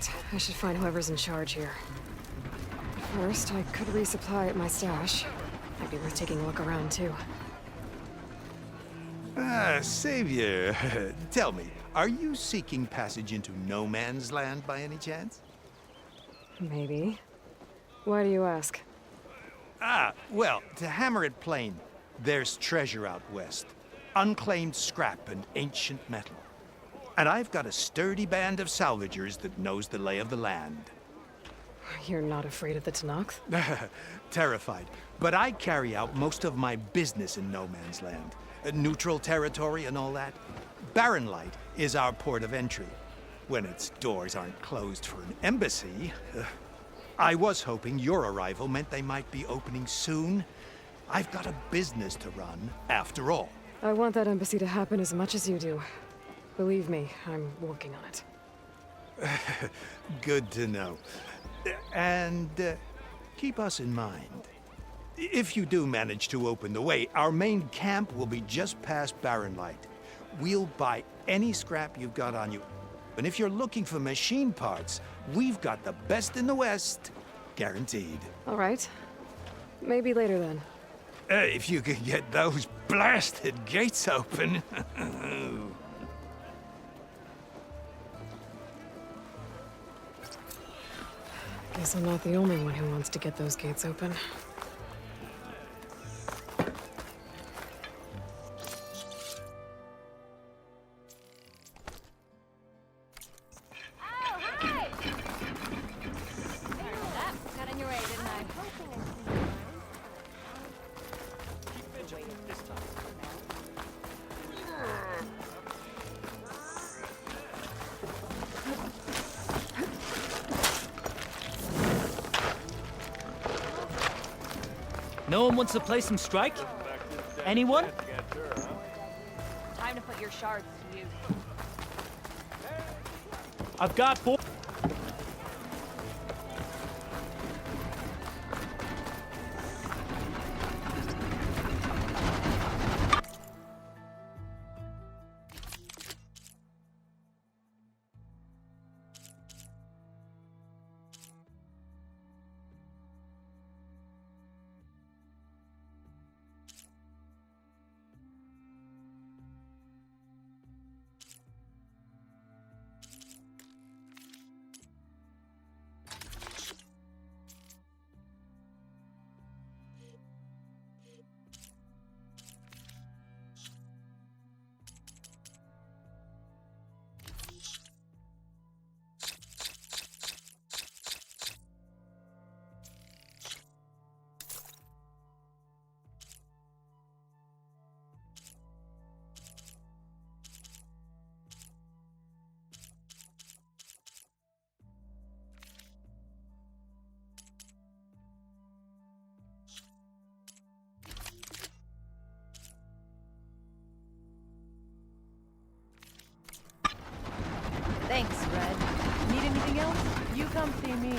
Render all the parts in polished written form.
right. I should find whoever's in charge here. First, I could resupply at my stash. Might be worth taking a look around, too. Savior, tell me, are you seeking passage into no man's land by any chance? Maybe. Why do you ask? Well, to hammer it plain, there's treasure out west. Unclaimed scrap and ancient metal. And I've got a sturdy band of salvagers that knows the lay of the land. You're not afraid of the Tenakth? Terrified. But I carry out most of my business in no man's land. Neutral territory and all that. Barren Light is our port of entry. When its doors aren't closed for an embassy. I was hoping your arrival meant they might be opening soon. I've got a business to run, after all. I want that embassy to happen as much as you do. Believe me, I'm working on it. Good to know. And keep us in mind. If you do manage to open the way, our main camp will be just past Barren Light. We'll buy any scrap you've got on you. And if you're looking for machine parts, we've got the best in the West. Guaranteed. All right. Maybe later then. If you could get those blasted gates open. Guess I'm not the only one who wants to get those gates open. No one wants to play some strike? Anyone? Time to put your shards to use. I've got 4. Thanks, Red. Need anything else? You come see me.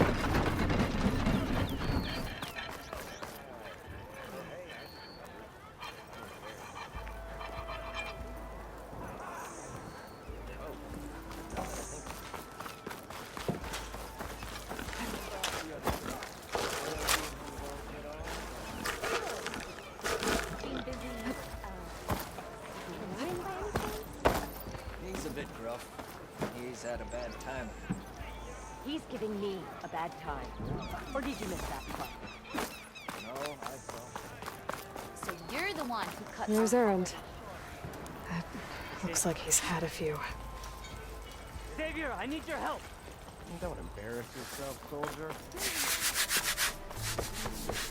He's a bit gruff. He's had a bad time. He's giving me a bad time. Or did you miss that part? No, I don't. So you're the one who cut Here's Erend. That looks like he's had a few. Xavier, I need your help. Don't embarrass yourself, soldier.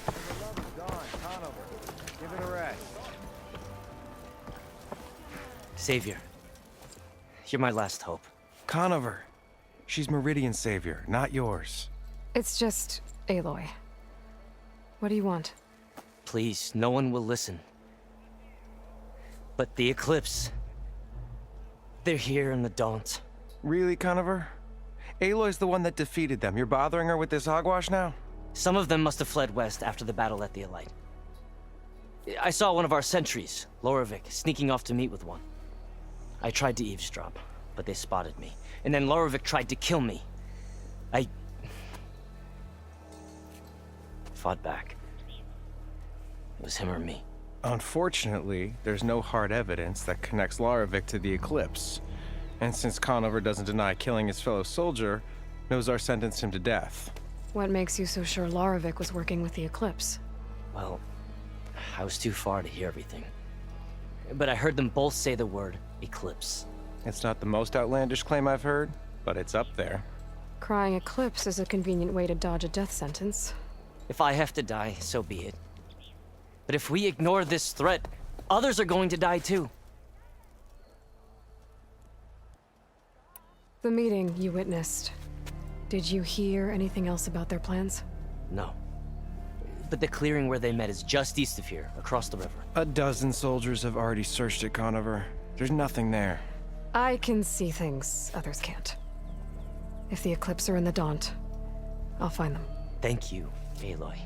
The love is gone. Conover. Give it a rest. Xavier, you're my last hope. Conover. She's Meridian's savior, not yours. It's just Aloy. What do you want? Please, no one will listen. But the Eclipse... they're here in the Daunt. Really, Conover? Aloy's the one that defeated them. You're bothering her with this hogwash now? Some of them must have fled west after the battle at the Elite. I saw one of our sentries, Lorovic, sneaking off to meet with one. I tried to eavesdrop, but they spotted me. And then Lorovic tried to kill me. I fought back. It was him or me. Unfortunately, there's no hard evidence that connects Larovic to the Eclipse. And since Conover doesn't deny killing his fellow soldier, Nozar sentenced him to death. What makes you so sure Larovic was working with the Eclipse? Well, I was too far to hear everything. But I heard them both say the word Eclipse. It's not the most outlandish claim I've heard, but it's up there. Crying Eclipse is a convenient way to dodge a death sentence. If I have to die, so be it. But if we ignore this threat, others are going to die too. The meeting you witnessed. Did you hear anything else about their plans? No. But the clearing where they met is just east of here, across the river. A dozen soldiers have already searched at Conover. There's nothing there. I can see things others can't. If the Eclipse are in the Daunt, I'll find them. Thank you, Aloy.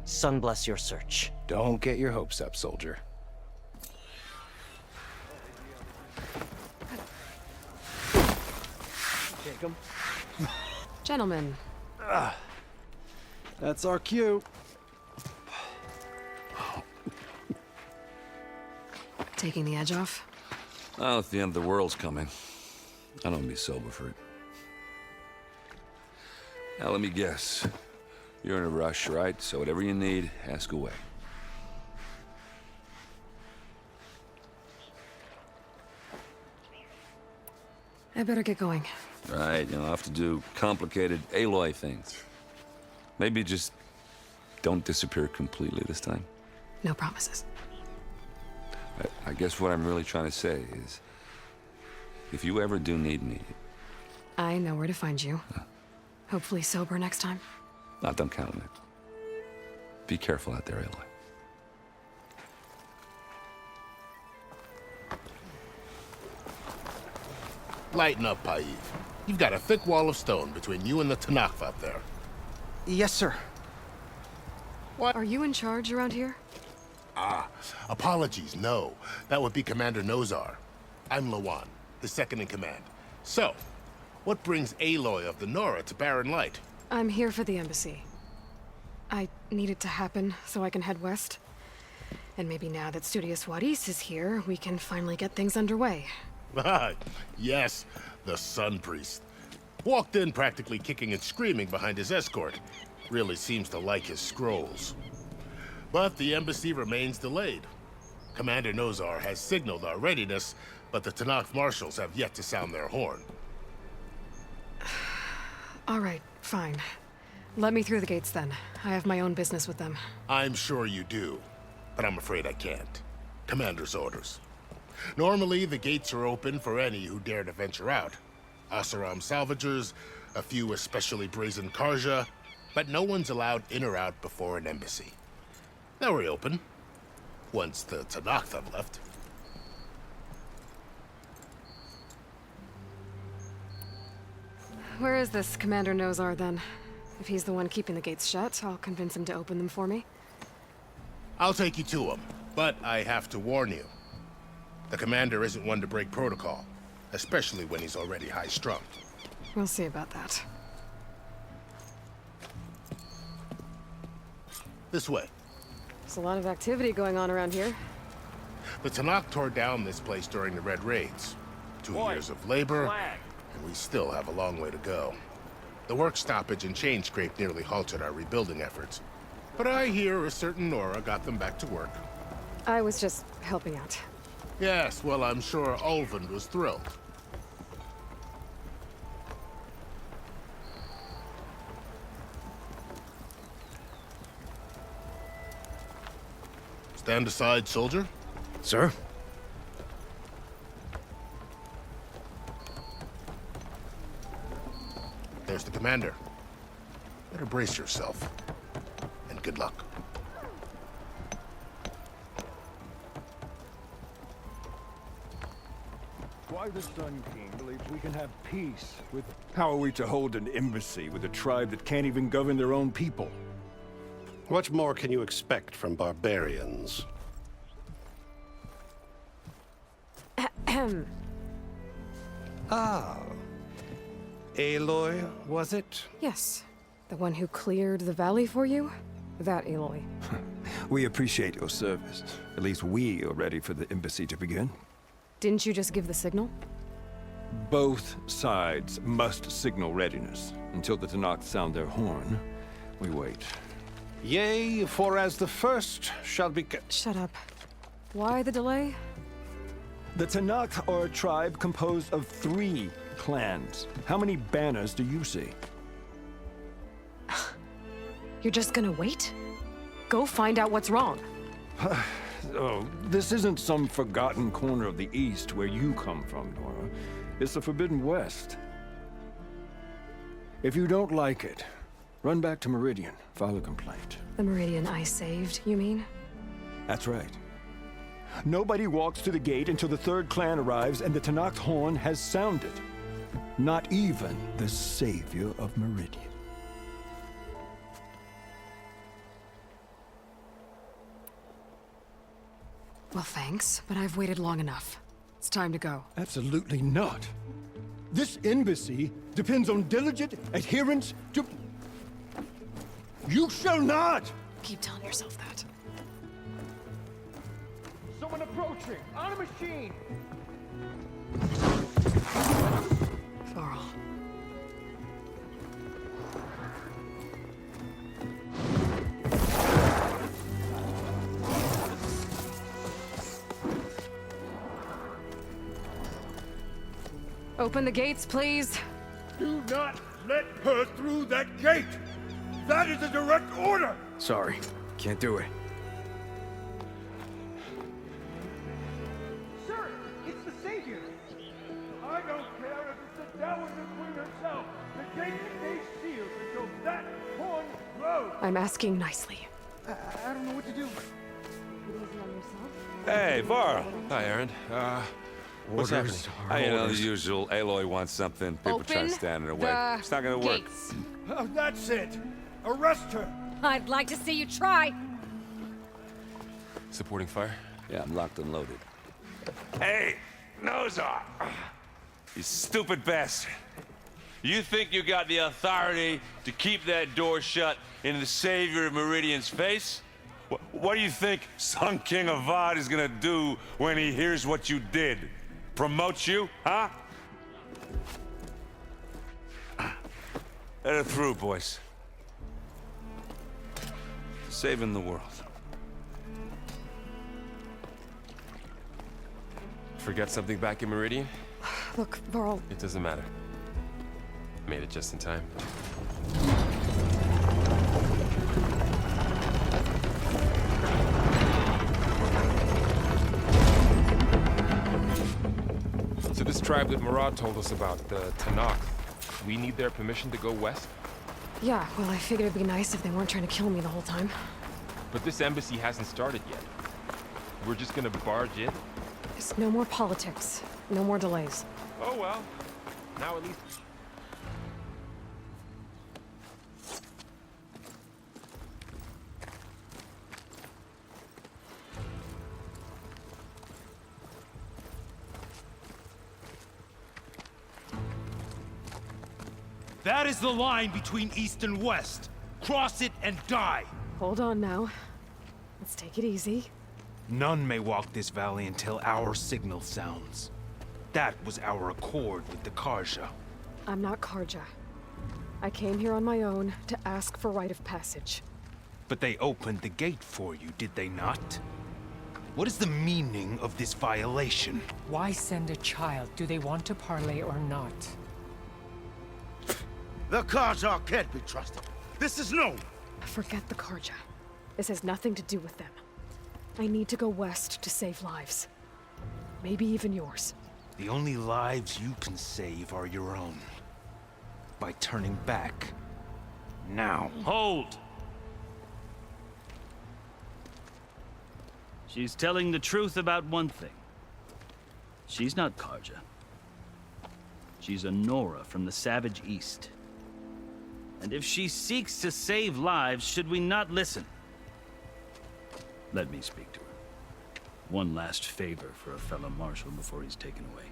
Sun bless your search. Don't get your hopes up, soldier. Take him. Gentlemen, That's our cue. taking the edge off? Well, if the end of the world's coming, I don't be sober for it. Now, let me guess. You're in a rush, right? So whatever you need, ask away. I better get going. Right, you'll have to do complicated Aloy things. Maybe just don't disappear completely this time. No promises. I guess what I'm really trying to say is, if you ever do need me, I know where to find you. Hopefully sober next time. don't count on it. Be careful out there, Aloy. Lighten up, Paiv. You've got a thick wall of stone between you and the Tanakh up there. Yes, sir. Are you in charge around here? Apologies, no. That would be Commander Nozar. I'm Lawan, his second in command. So, what brings Aloy of the Nora to Barren Light? I'm here for the embassy. I need it to happen so I can head west. And maybe now that Studious Wadis is here, we can finally get things underway. Yes, the Sun Priest. Walked in practically kicking and screaming behind his escort. Really seems to like his scrolls. But the embassy remains delayed. Commander Nozar has signaled our readiness, but the Tanakh marshals have yet to sound their horn. All right, fine. Let me through the gates then. I have my own business with them. I'm sure you do, but I'm afraid I can't. Commander's orders. Normally, the gates are open for any who dare to venture out. Asaram salvagers, a few especially brazen Karja, but no one's allowed in or out before an embassy. They'll reopen, once the Tanakh have left. Where is this Commander Nozar then? If he's the one keeping the gates shut, I'll convince him to open them for me. I'll take you to him, but I have to warn you. The commander isn't one to break protocol, especially when he's already high-strung. We'll see about that. This way. There's a lot of activity going on around here. The Tanakh tore down this place during the Red Raids. 2 years of labor, and we still have a long way to go. The work stoppage and chain scrape nearly halted our rebuilding efforts. But I hear a certain Nora got them back to work. I was just helping out. Yes, well, I'm sure Ulvund was thrilled. Stand aside, soldier. Sir? There's the commander. Better brace yourself. And good luck. Why the Sun King believes we can have peace with... How are we to hold an embassy with a tribe that can't even govern their own people? What more can you expect from barbarians? Aloy, was it? Yes. The one who cleared the valley for you? That Aloy. We appreciate your service. At least we are ready for the embassy to begin. Didn't you just give the signal? Both sides must signal readiness. Until the Tanakh sound their horn, we wait. Yea, for as the first shall be... Shut up. Why the delay? The Tanakh are a tribe composed of 3 clans. How many banners do you see? You're just gonna wait? Go find out what's wrong. Oh, this isn't some forgotten corner of the East where you come from, Nora. It's the Forbidden West. If you don't like it, run back to Meridian, file a complaint. The Meridian I saved, you mean? That's right. Nobody walks to the gate until the 3rd clan arrives and the Tanakh horn has sounded. Not even the savior of Meridian. Well, thanks, but I've waited long enough. It's time to go. Absolutely not. This embassy depends on diligent adherence to... You shall not! Keep telling yourself that. Someone approaching! On a machine! Varl. Open the gates, please. Do not let her through that gate! That is a direct order! Sorry, can't do it. Sir, it's the Savior! I don't care if it's the Dowager Queen herself! The gate stays sealed until that horn blows! I'm asking nicely. I don't know what to do. Hey, Varl. Hi, Aaron. What's happening? You know, the usual. Aloy wants something. People try to stand in her way. It's not gonna work. Gates. Oh, that's it! Arrest her! I'd like to see you try. Supporting fire? Yeah, I'm locked and loaded. Hey, Nozar! You stupid bastard. You think you got the authority to keep that door shut in the savior of Meridian's face? What do you think Sun King Avad is gonna do when he hears what you did? Promote you, huh? Let her through, boys. Saving the world. Forget something back in Meridian? Look, Varl, It doesn't matter. Made it just in time. So this tribe that Murad told us about, the Tanakh, we need their permission to go west? yeah, well, I figured it'd be nice if they weren't trying to kill me the whole time. But this embassy hasn't started yet. We're just gonna barge in? There's no more politics. No more delays. Oh well. Now at least... That is the line between East and West. Cross it and die. Hold on now. Let's take it easy. None may walk this valley until our signal sounds. That was our accord with the Karja. I'm not Karja. I came here on my own to ask for rite of passage. But they opened the gate for you, did they not? What is the meaning of this violation? Why send a child? Do they want to parley or not? The Karja can't be trusted. This is known. Forget the Karja. This has nothing to do with them. I need to go west to save lives. Maybe even yours. The only lives you can save are your own. By turning back. Now. Hold! She's telling the truth about one thing. She's not Karja. She's a Nora from the Savage East. And if she seeks to save lives, should we not listen? Let me speak to her. One last favor for a fellow marshal before he's taken away.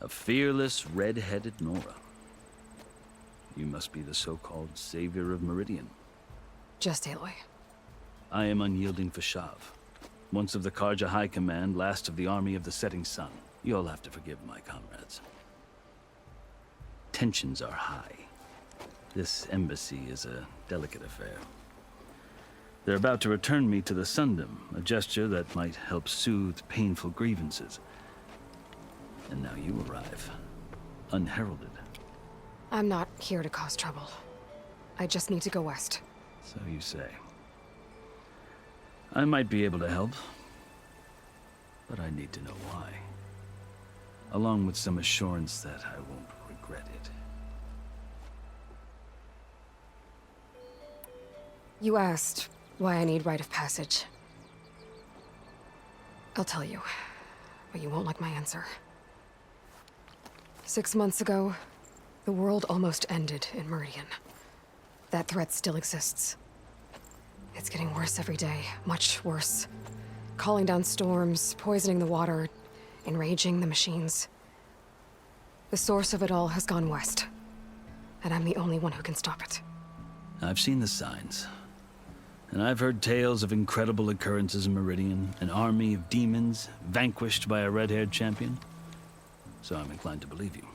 A fearless, red-headed Nora. You must be the so-called savior of Meridian. Just Aloy. I am unyielding Fashav. Once of the Karja High Command, last of the army of the setting sun. You'll have to forgive my comrades. Tensions are high. This embassy is a delicate affair. They're about to return me to the Sundom, a gesture that might help soothe painful grievances. And now you arrive, unheralded. I'm not here to cause trouble. I just need to go west. So you say. I might be able to help, but I need to know why. Along with some assurance that I won't regret it. You asked why I need rite of passage. I'll tell you, but you won't like my answer. 6 months ago, the world almost ended in Meridian. That threat still exists. It's getting worse every day, much worse. Calling down storms, poisoning the water, enraging the machines. The source of it all has gone west, and I'm the only one who can stop it. I've seen the signs. And I've heard tales of incredible occurrences in Meridian, an army of demons vanquished by a red-haired champion. So I'm inclined to believe you.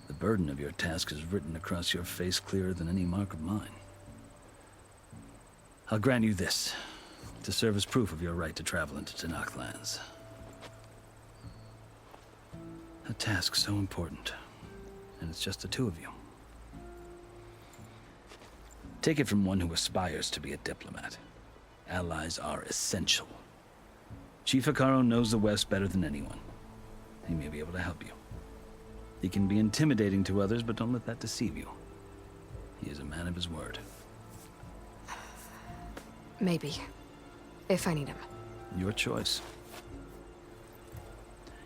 The burden of your task is written across your face clearer than any mark of mine. I'll grant you this, to serve as proof of your right to travel into Tenakth lands. A task so important, and it's just the two of you. Take it from one who aspires to be a diplomat. Allies are essential. Chief Hekarro knows the West better than anyone. He may be able to help you. He can be intimidating to others, but don't let that deceive you. He is a man of his word. Maybe. If I need him. Your choice.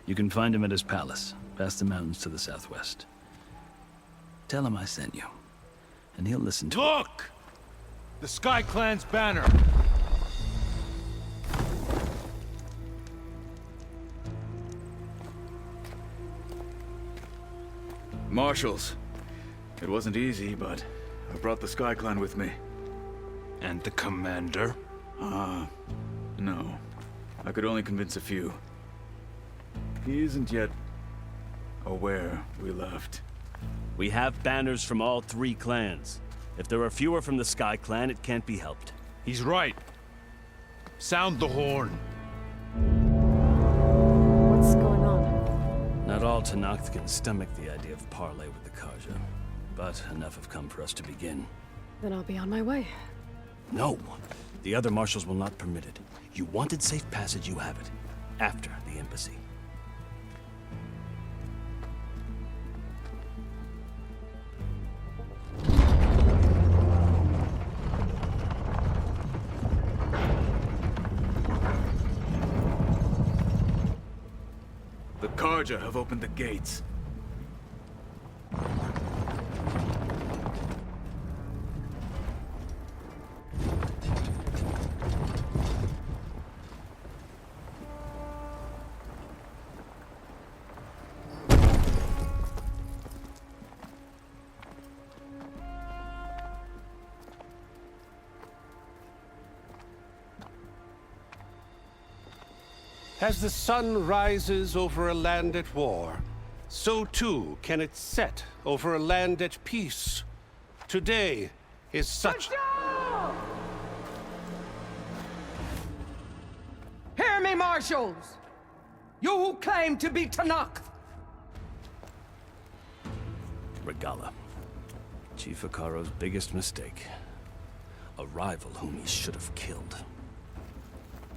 You can find him at his palace, past the mountains to the southwest. Tell him I sent you, and he'll listen to it. Look! The Sky Clan's banner! Marshals. It wasn't easy, but I brought the Sky Clan with me. And the commander? No. I could only convince a few. He isn't yet aware we left. We have banners from all 3 clans. If there are fewer from the Sky Clan, it can't be helped. He's right. Sound the horn. What's going on? Not all Tenakth can stomach the idea of parley with the Karja, but enough have come for us to begin. Then I'll be on my way. No! The other marshals will not permit it. You wanted safe passage, you have it. After the embassy. The Karja have opened the gates. As the sun rises over a land at war, so too can it set over a land at peace. Today is such... Hear me, marshals! You who claim to be Tenakth! Regala. Chief Hekarro's biggest mistake. A rival whom he should have killed.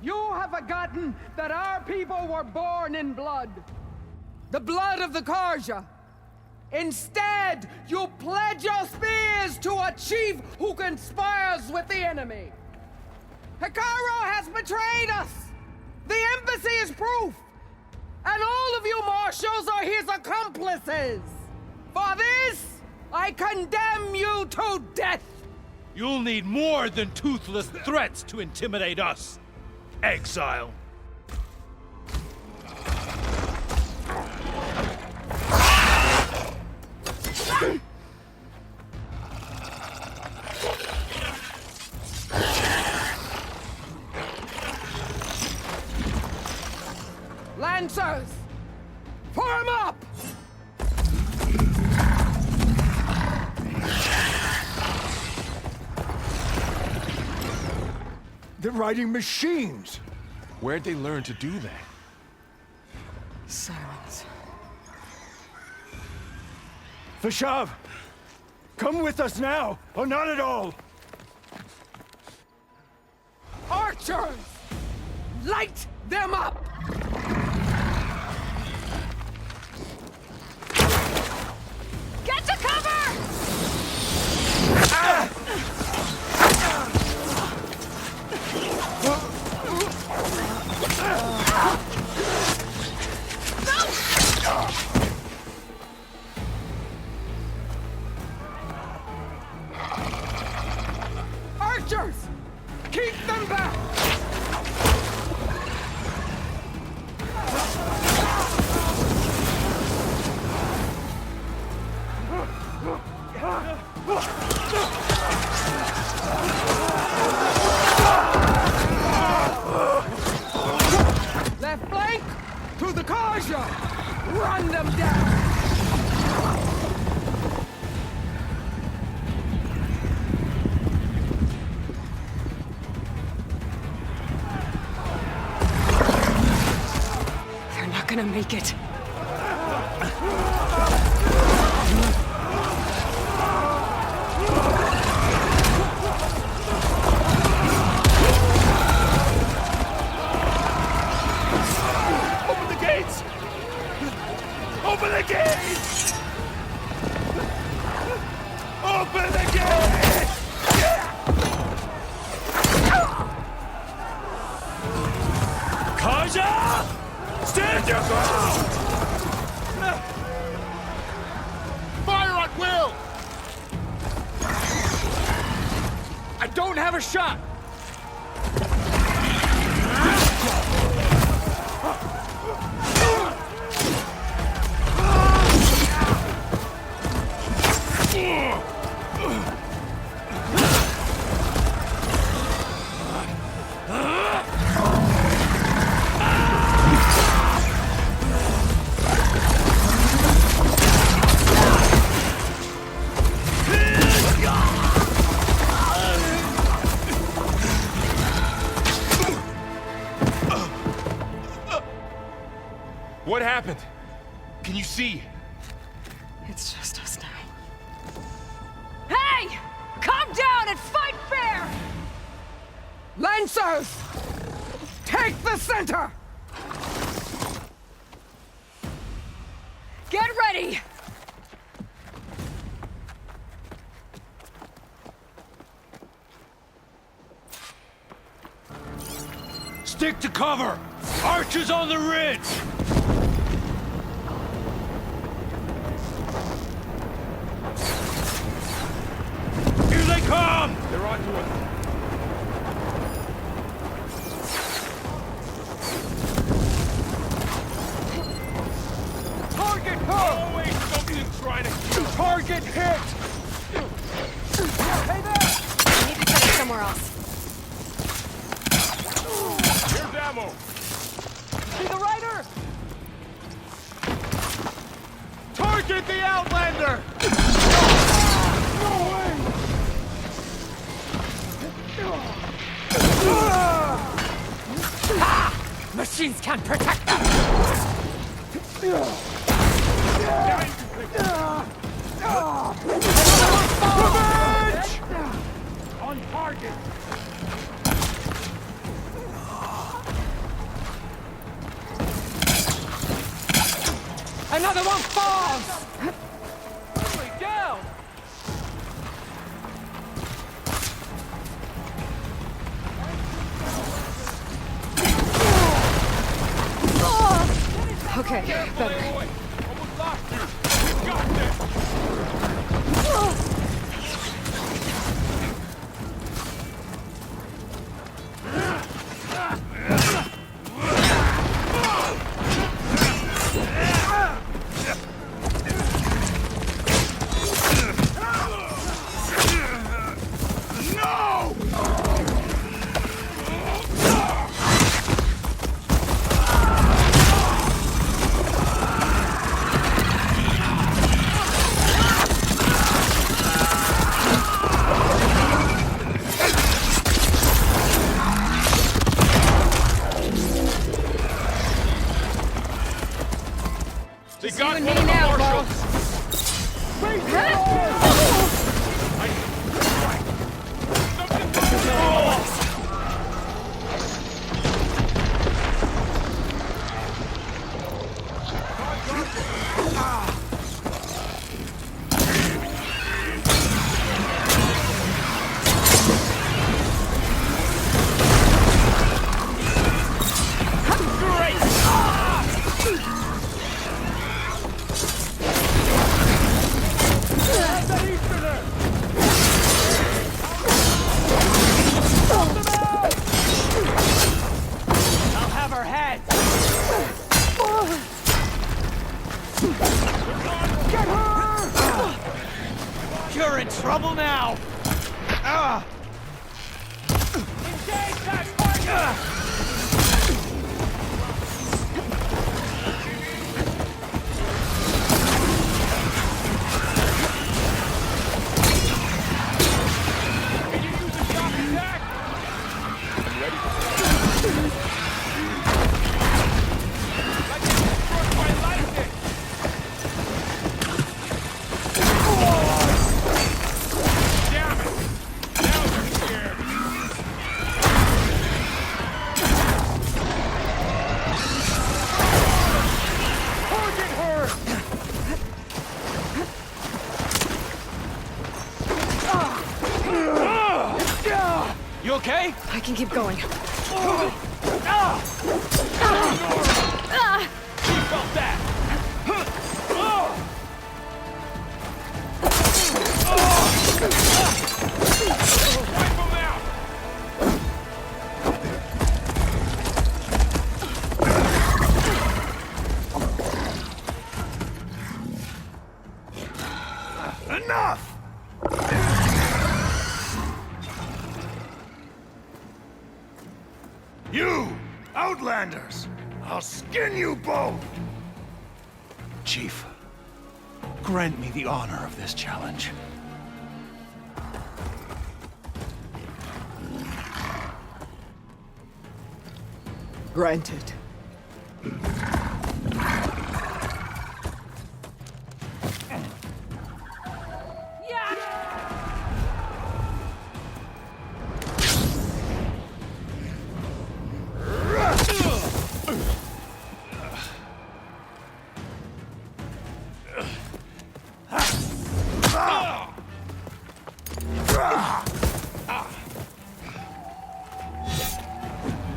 You have forgotten that our people were born in blood. The blood of the Karja. Instead, you pledge your spears to a chief who conspires with the enemy. Hekarro has betrayed us. The embassy is proof. And all of you marshals are his accomplices. For this, I condemn you to death. You'll need more than toothless threats to intimidate us. Exile. Lancers! Form up! They're riding machines! Where'd they learn to do that? Silence. Vashav! Come with us now, or not at all! Archers! Light them up! Get to cover! Archers! Keep them back! Left flank to the Karja! Run them down! They're not gonna make it. Open the gates! Open the gates! Open the gates! Kaja! Stand your ground! Fire at will! I don't have a shot! What happened? Can you see? It's just us now. Hey! Calm down and fight fair! Lancers! Take the center! Get ready! Stick to cover! Archers on the ridge! Here they come! They're onto us. Target hit! Always something trying to kill. Target hit! Hey there! We need to check it somewhere else. Here's ammo. See the rider? Target the Outlander! No way! Ha! Machines can't protect them! Revenge! On target! Another one falls! Hurry down! Okay, better. Aloy. Almost lost you. We got this. and me now, boss. You're in trouble now! Engage that target! You okay? I can keep going. He felt that! Wipe him out! Enough! You, Outlanders! I'll skin you both! Chief, grant me the honor of this challenge. Granted.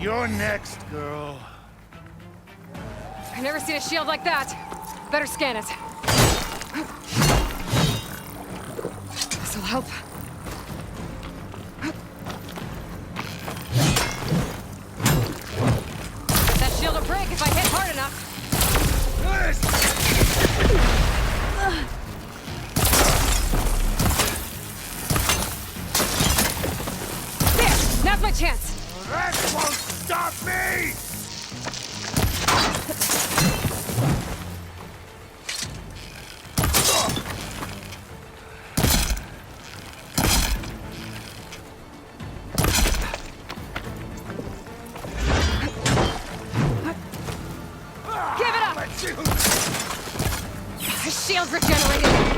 You're next, girl. I've never seen a shield like that. Better scan it. This'll help. That shield will break if I hit hard enough. There! Now's my chance! That won't stop me! Give it up! The shield regenerated!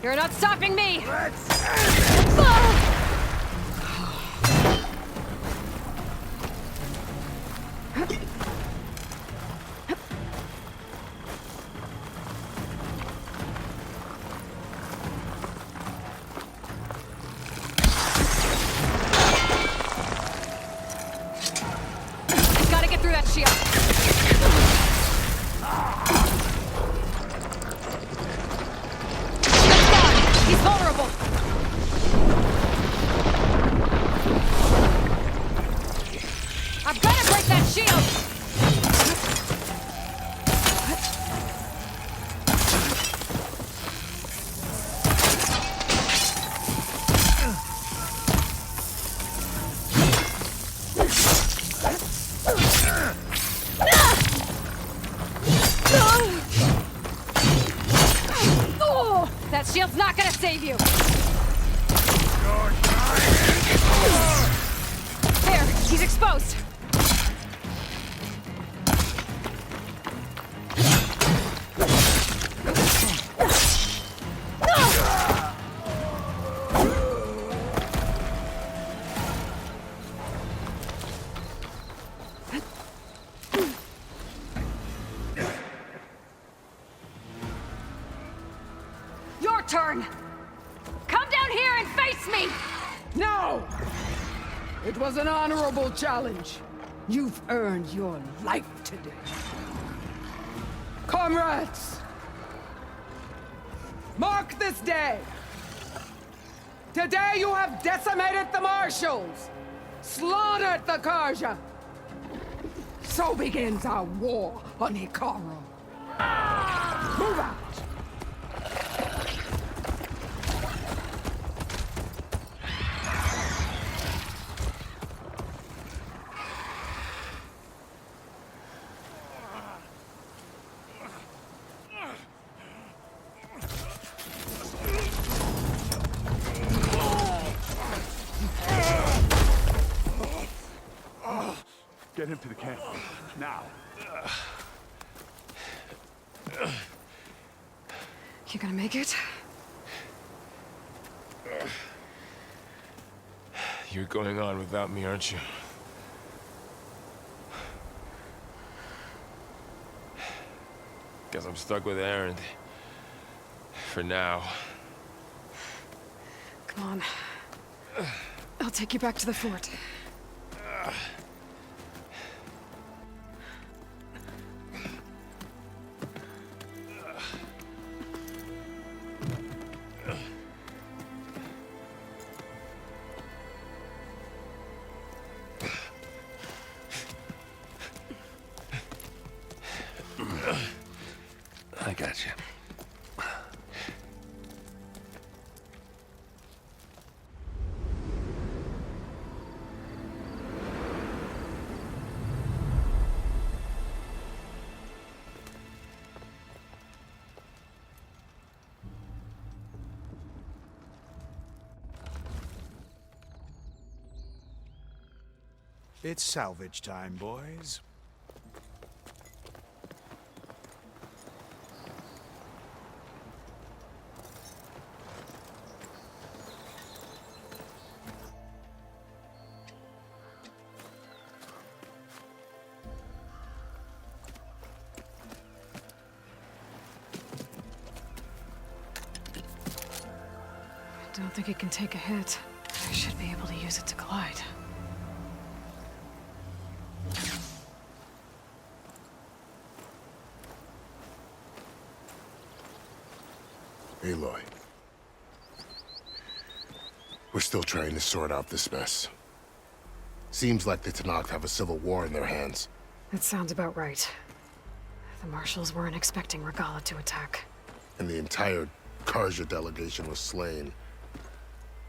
You're not stopping me! Let's end it! Gotta get through that shield! He's vulnerable! return! Come down here and face me! No! It was an honorable challenge. You've earned your life today. Comrades! Mark this day! Today you have decimated the Marshals! Slaughtered the Karja! So begins our war on Hikaru. Move out! Get him to the camp. Now. You gonna make it? You're going on without me, aren't you? Guess I'm stuck with Aaron. For now. Come on. I'll take you back to the fort. I got you. It's salvage time, boys. I don't think it can take a hit. I should be able to use it to glide. Aloy. We're still trying to sort out this mess. Seems like the Tenakth have a civil war in their hands. That sounds about right. The Marshals weren't expecting Regala to attack. And the entire Karja delegation was slain.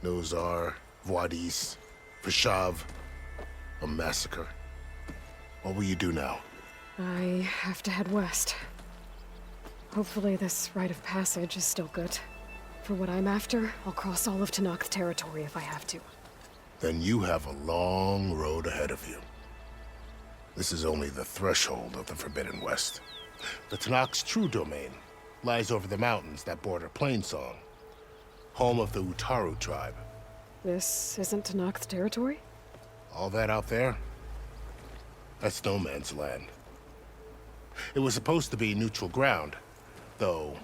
Nozar, Voidis, Vashav. A massacre. What will you do now? I have to head west. Hopefully this rite of passage is still good. For what I'm after, I'll cross all of Tenakth territory if I have to. Then you have a long road ahead of you. This is only the threshold of the Forbidden West. The Tenakth's true domain lies over the mountains that border Plainsong, home of the Utaru tribe. This isn't Tenakth territory? All that out there? That's no man's land. It was supposed to be neutral ground, though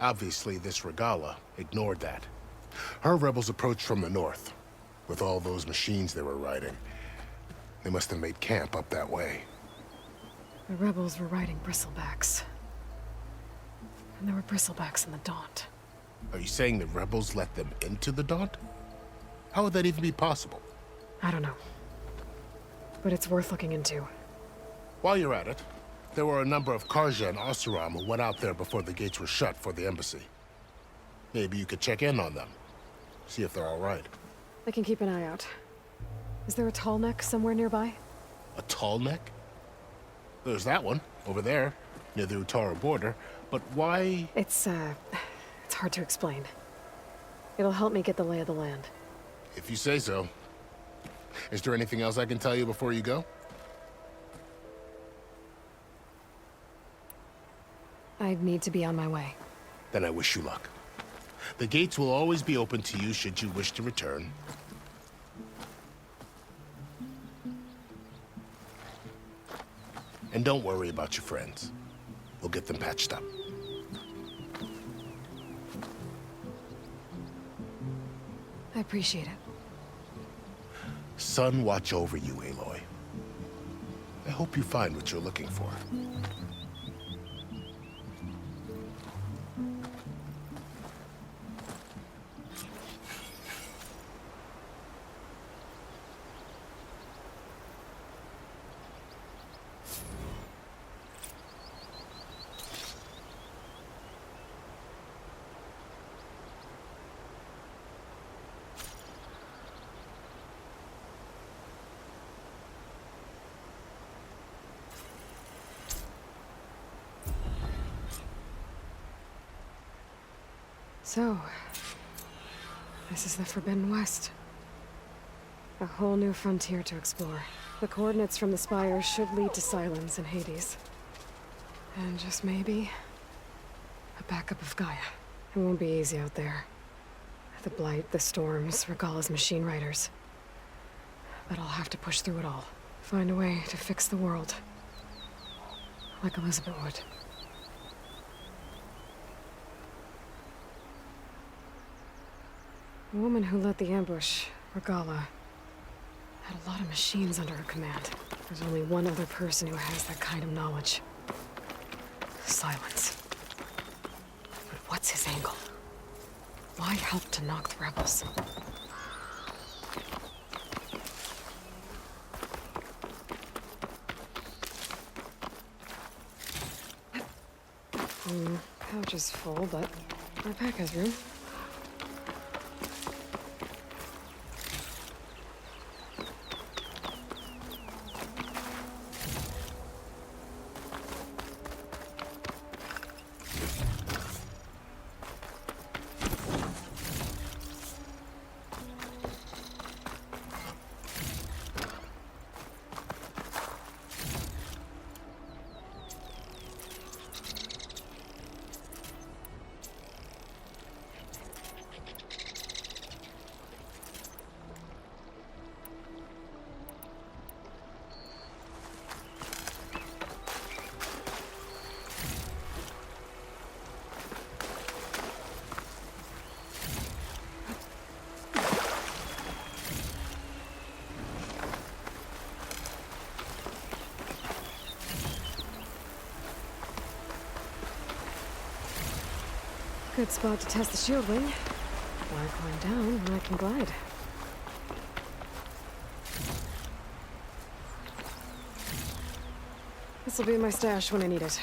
obviously this Regala ignored that. Her rebels approached from the north, with all those machines they were riding. They must have made camp up that way. The rebels were riding bristlebacks. And there were bristlebacks in the Daunt. Are you saying the rebels let them into the Daunt? How would that even be possible? I don't know. But it's worth looking into. While you're at it, there were a number of Karja and Oseram who went out there before the gates were shut for the embassy. Maybe you could check in on them. See if they're all right. I can keep an eye out. Is there a tall neck somewhere nearby? A tall neck? There's that one, over there, near the Utaru border. But why? It's hard to explain. It'll help me get the lay of the land. If you say so. Is there anything else I can tell you before you go? I need to be on my way. Then I wish you luck. The gates will always be open to you should you wish to return. And don't worry about your friends. We'll get them patched up. I appreciate it. Sun watch over you, Aloy. I hope you find what you're looking for. So, this is the Forbidden West. A whole new frontier to explore. The coordinates from the spires should lead to Silence and Hades. And just maybe, a backup of Gaia. It won't be easy out there. The Blight, the Storms, Regalla's machine riders. But I'll have to push through it all. Find a way to fix the world. Like Elizabeth would. The woman who led the ambush, Regalla, had a lot of machines under her command. There's only one other person who has that kind of knowledge. Silence. But what's his angle? Why help to knock the rebels? Pouch is full, but my pack has room. Good spot to test the shield wing. Why climb down when I can glide? This'll be my stash when I need it.